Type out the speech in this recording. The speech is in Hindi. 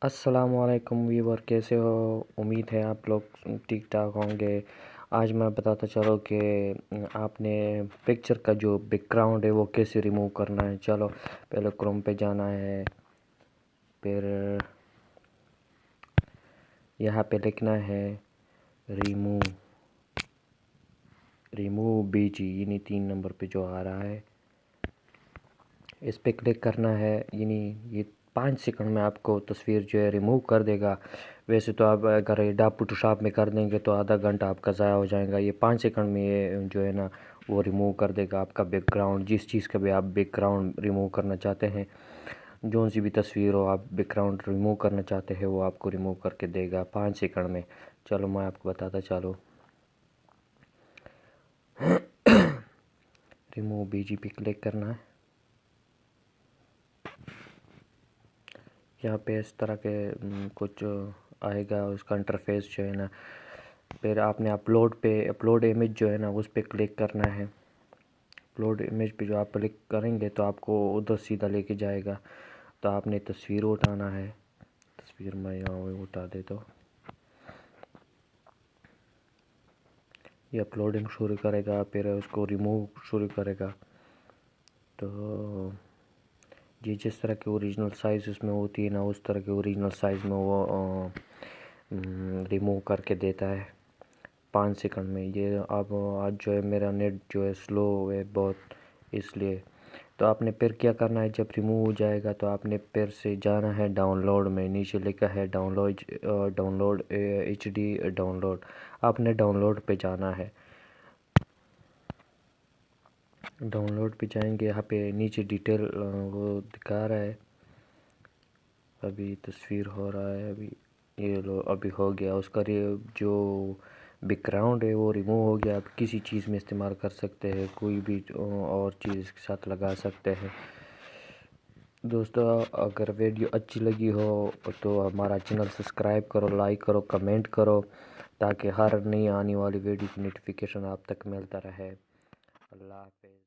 अस्सलामुअलैकुम व्यूवर, कैसे हो? उम्मीद है आप लोग ठीक ठाक होंगे। आज मैं बताता चलो कि आपने पिक्चर का जो बैकग्राउंड है वो कैसे रिमूव करना है। चलो पहले क्रोम पे जाना है, फिर यहाँ पे लिखना है रिमूव बीजी, यानी 3 नंबर पे जो आ रहा है इस पे क्लिक करना है। यानी ये 5 सेकंड में आपको तस्वीर जो है रिमूव कर देगा। वैसे तो आप अगर एडोब फोटोशॉप में कर देंगे तो आधा घंटा आपका ज़ाया हो जाएगा। ये 5 सेकंड में ये जो है ना वो रिमूव कर देगा आपका बैकग्राउंड। जिस चीज़ का भी आप बैकग्राउंड रिमूव करना चाहते हैं, जो सी भी तस्वीर हो आप बैकग्राउंड रिमूव करना चाहते हैं, वो आपको रिमूव करके देगा 5 सेकंड में। चलो मैं आपको बताता चलो। रिमूव बीजी पे क्लिक करना है। यहाँ पे इस तरह के कुछ आएगा, उसका इंटरफेस जो है ना। फिर आपने अपलोड इमेज जो है ना उस पर क्लिक करना है। अपलोड इमेज पे जो आप क्लिक करेंगे तो आपको उधर सीधा लेके जाएगा। तो आपने तस्वीर उठाना है। तस्वीर मैं यहाँ उठा दे तो ये अपलोडिंग शुरू करेगा, फिर उसको रिमूव शुरू करेगा। तो ये जिस तरह की ओरिजिनल साइज़ उसमें होती है ना, उस तरह के ओरिजिनल साइज़ में वो रिमूव करके देता है 5 सेकंड में। ये अब आज जो है मेरा नेट जो है स्लो है बहुत, इसलिए। तो आपने फिर क्या करना है, जब रिमूव हो जाएगा तो आपने फिर से जाना है डाउनलोड में। नीचे लिखा है डाउनलोड HD डाउनलोड। आपने डाउनलोड पे जाना है। डाउनलोड पे जाएंगे, यहाँ पे नीचे डिटेल वो दिखा रहा है। अभी तस्वीर हो रहा है, अभी ये लो अभी हो गया। उसका जो बैकग्राउंड है वो रिमूव हो गया। आप किसी चीज़ में इस्तेमाल कर सकते हैं, कोई भी और चीज़ इसके साथ लगा सकते हैं। दोस्तों अगर वीडियो अच्छी लगी हो तो हमारा चैनल सब्सक्राइब करो, लाइक करो, कमेंट करो, ताकि हर नई आने वाली वीडियो की नोटिफिकेशन आप तक मिलता रहे। अल्लाह हाफ़िज़।